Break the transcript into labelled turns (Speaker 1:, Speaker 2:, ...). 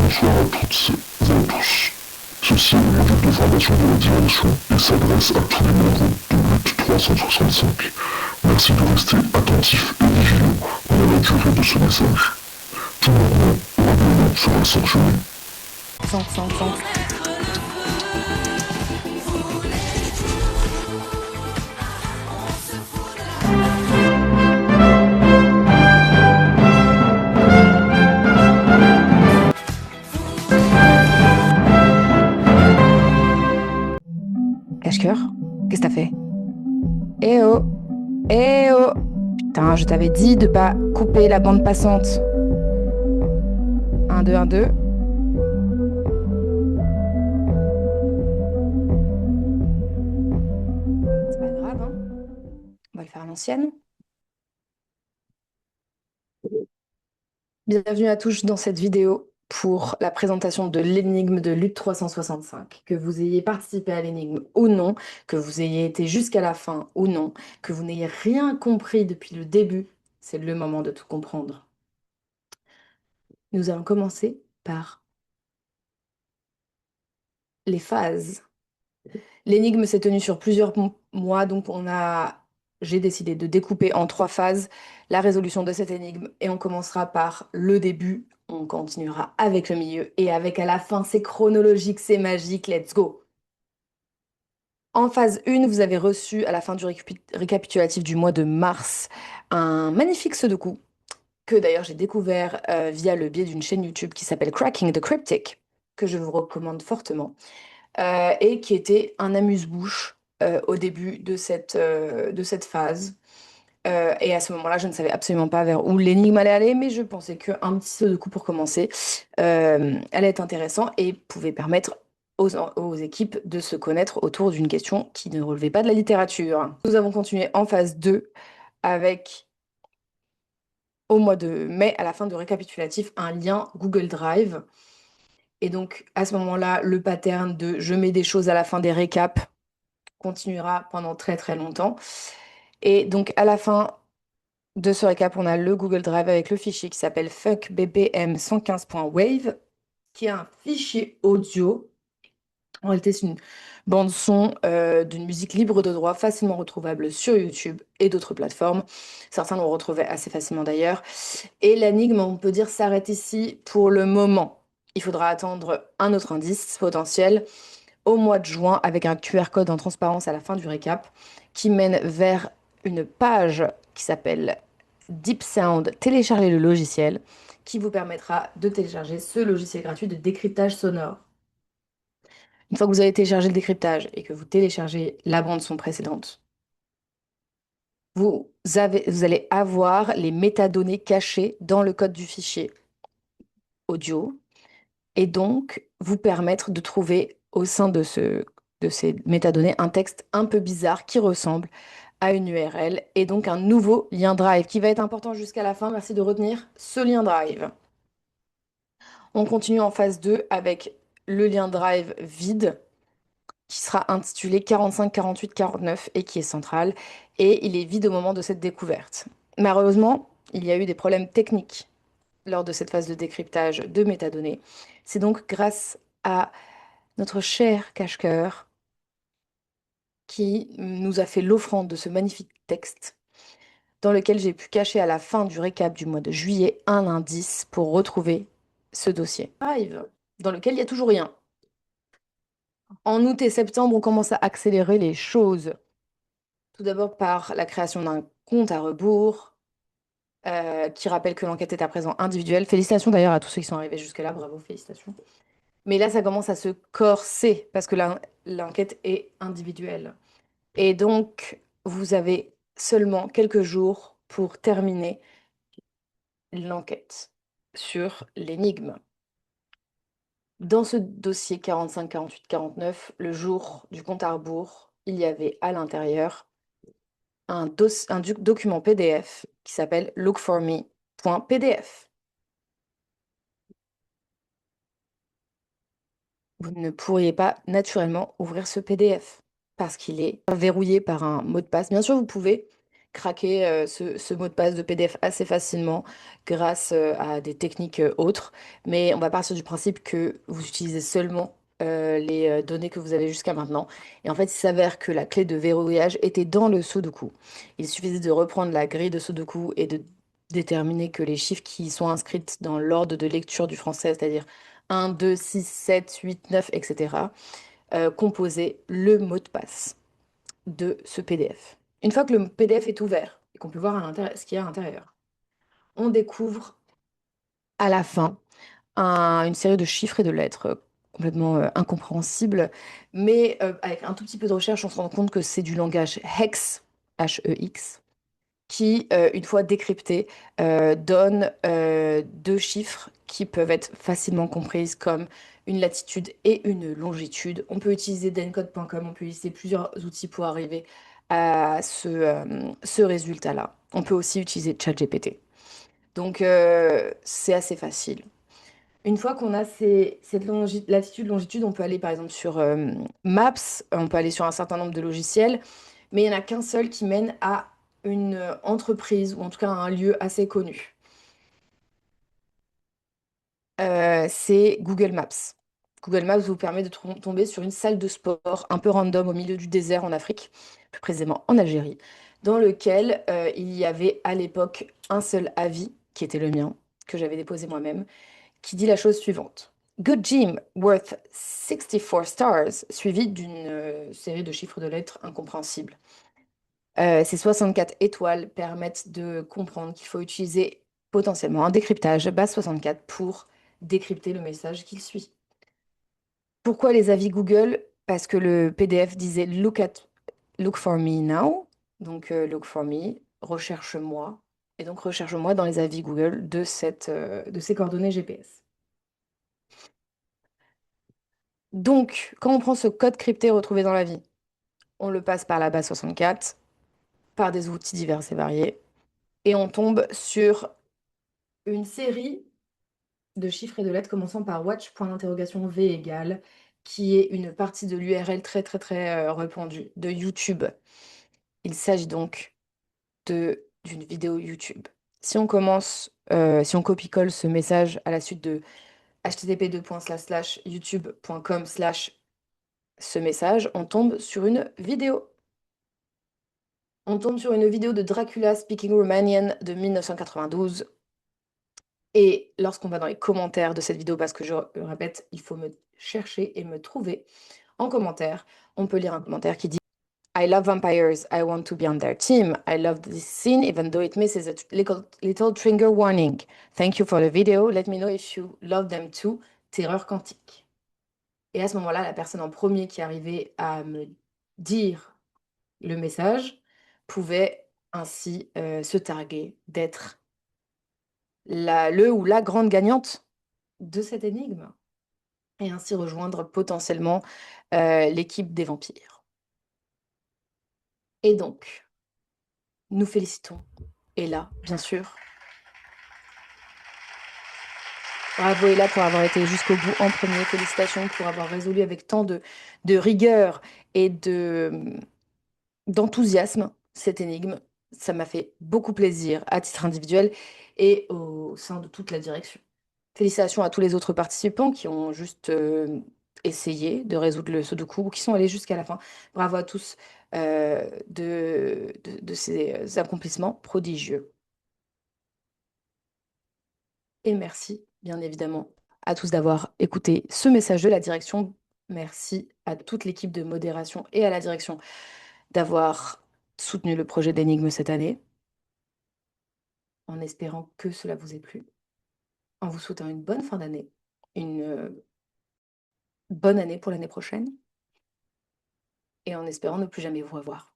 Speaker 1: Bonsoir à toutes et à tous. Ceci est le module de formation de la direction et s'adresse à tous les membres de Lutte 365. Merci de rester attentifs et vigilants pendant la durée de ce message. Tout mouvement ou règlement sera sanctionné.
Speaker 2: 5. Cache-cœur, qu'est-ce que t'as fait? Eh oh! Eh oh! Putain, je t'avais dit de pas couper la bande passante. 1, 2, 1, 2. C'est pas grave, hein? On va le faire à l'ancienne. Bienvenue à tous dans cette vidéo pour la présentation de l'énigme de Lutte 365. Que vous ayez participé à l'énigme ou non, que vous ayez été jusqu'à la fin ou non, que vous n'ayez rien compris depuis le début, c'est le moment de tout comprendre. Nous allons commencer par les phases. L'énigme s'est tenue sur plusieurs mois, donc j'ai décidé de découper en 3 phases la résolution de cette énigme et on commencera par le début, on continuera avec le milieu et avec à la fin, c'est chronologique, c'est magique, let's go! En phase 1, vous avez reçu à la fin du récapitulatif du mois de mars un magnifique sudoku que d'ailleurs j'ai découvert via le biais d'une chaîne YouTube qui s'appelle Cracking the Cryptic, que je vous recommande fortement. Et qui était un amuse-bouche au début de cette phase. Et à ce moment-là, je ne savais absolument pas vers où l'énigme allait aller, mais je pensais qu'un petit saut de coup pour commencer allait être intéressant et pouvait permettre aux équipes de se connaître autour d'une question qui ne relevait pas de la littérature. Nous avons continué en phase 2 avec, au mois de mai, à la fin de récapitulatif, un lien Google Drive. Et donc, à ce moment-là, le pattern de je mets des choses à la fin des récaps continuera pendant très très longtemps. Et donc à la fin de ce récap, on a le Google Drive avec le fichier qui s'appelle fuckbbm115.wave, qui est un fichier audio. En réalité, c'est une bande son d'une musique libre de droit, facilement retrouvable sur YouTube et d'autres plateformes. Certains l'ont retrouvé assez facilement d'ailleurs. Et l'énigme, on peut dire, s'arrête ici pour le moment. Il faudra attendre un autre indice potentiel au mois de juin avec un QR code en transparence à la fin du récap qui mène vers une page qui s'appelle Deep Sound, télécharger le logiciel, qui vous permettra de télécharger ce logiciel gratuit de décryptage sonore. Une fois que vous avez téléchargé le décryptage et que vous téléchargez la bande son précédente, vous allez avoir les métadonnées cachées dans le code du fichier audio et donc vous permettre de trouver au sein de ces métadonnées un texte un peu bizarre qui ressemble à une URL et donc un nouveau lien Drive qui va être important jusqu'à la fin. Merci de retenir ce lien Drive. On continue en phase 2 avec le lien Drive vide qui sera intitulé 45 48 49 et qui est central et il est vide au moment de cette découverte. Malheureusement, il y a eu des problèmes techniques lors de cette phase de décryptage de métadonnées. C'est donc grâce à notre cher cache-cœur qui nous a fait l'offrande de ce magnifique texte dans lequel j'ai pu cacher à la fin du récap du mois de juillet un indice pour retrouver ce dossier. Drive, dans lequel il n'y a toujours rien. En août et septembre, on commence à accélérer les choses. Tout d'abord par la création d'un compte à rebours qui rappelle que l'enquête est à présent individuelle. Félicitations d'ailleurs à tous ceux qui sont arrivés jusque-là, bravo, félicitations. Mais là, ça commence à se corser parce que l'enquête est individuelle. Et donc, vous avez seulement quelques jours pour terminer l'enquête sur l'énigme. Dans ce dossier 45, 48, 49, le jour du compte à rebours, il y avait à l'intérieur un document PDF qui s'appelle lookforme.pdf. Vous ne pourriez pas naturellement ouvrir ce PDF parce qu'il est verrouillé par un mot de passe. Bien sûr, vous pouvez, craquer ce mot de passe de PDF assez facilement grâce à des techniques autres. Mais on va partir du principe que vous utilisez seulement les données que vous avez jusqu'à maintenant. Et en fait, il s'avère que la clé de verrouillage était dans le Sudoku. Il suffisait de reprendre la grille de Sudoku et de déterminer que les chiffres qui sont inscrits dans l'ordre de lecture du français, c'est-à-dire 1, 2, 6, 7, 8, 9, etc., composaient le mot de passe de ce PDF. Une fois que le PDF est ouvert et qu'on peut voir ce qu'il y a à l'intérieur, on découvre à la fin une série de chiffres et de lettres complètement incompréhensibles, mais avec un tout petit peu de recherche, on se rend compte que c'est du langage hex, H-E-X, qui, une fois décrypté, donne deux chiffres qui peuvent être facilement comprises comme une latitude et une longitude. On peut utiliser dencode.com, on peut utiliser plusieurs outils pour arriver à ce résultat-là. On peut aussi utiliser ChatGPT. Donc, c'est assez facile. Une fois qu'on a cette latitude, longitude, on peut aller par exemple sur Maps, on peut aller sur un certain nombre de logiciels, mais il n'y en a qu'un seul qui mène à une entreprise ou en tout cas à un lieu assez connu. C'est Google Maps. Google Maps vous permet de tomber sur une salle de sport un peu random au milieu du désert en Afrique, plus précisément en Algérie, dans lequel il y avait à l'époque un seul avis, qui était le mien, que j'avais déposé moi-même, qui dit la chose suivante. Good gym, worth 64 stars, suivi d'une série de chiffres de lettres incompréhensibles. Ces 64 étoiles permettent de comprendre qu'il faut utiliser potentiellement un décryptage base 64 pour décrypter le message qu'il suit. Pourquoi les avis Google? Parce que le PDF disait look for me now, donc look for me, recherche-moi, et donc recherche-moi dans les avis Google de ces coordonnées GPS. Donc, quand on prend ce code crypté retrouvé dans la vie, on le passe par la base 64, par des outils divers et variés, et on tombe sur une série de chiffres et de lettres commençant par watch, point d'interrogation V égale, qui est une partie de l'URL très très très répandue de YouTube. Il s'agit donc d'une vidéo YouTube. Si on commence, si on copie-colle ce message à la suite de http://youtube.com/ ce message, on tombe sur une vidéo. On tombe sur une vidéo de Dracula Speaking Romanian de 1992. Et lorsqu'on va dans les commentaires de cette vidéo, parce que je le répète, il faut me chercher et me trouver en commentaire, on peut lire un commentaire qui dit I love vampires, I want to be on their team. I love this scene even though it misses a little trigger warning. Thank you for the video. Let me know if you love them too. Terreur quantique. Et à ce moment-là, la personne en premier qui arrivait à me dire le message pouvait ainsi se targuer d'être le ou la grande gagnante de cette énigme et ainsi rejoindre potentiellement l'équipe des vampires. Et donc, nous félicitons Ella, bien sûr. Bravo Ella pour avoir été jusqu'au bout en premier. Félicitations pour avoir résolu avec tant de rigueur et d'enthousiasme cette énigme. Ça m'a fait beaucoup plaisir à titre individuel et au sein de toute la direction. Félicitations à tous les autres participants qui ont juste essayé de résoudre le Sudoku ou qui sont allés jusqu'à la fin. Bravo à tous de ces accomplissements prodigieux. Et merci, bien évidemment, à tous d'avoir écouté ce message de la direction. Merci à toute l'équipe de modération et à la direction d'avoir soutenu le projet d'énigme cette année, en espérant que cela vous ait plu, en vous souhaitant une bonne fin d'année, une bonne année pour l'année prochaine, et en espérant ne plus jamais vous revoir.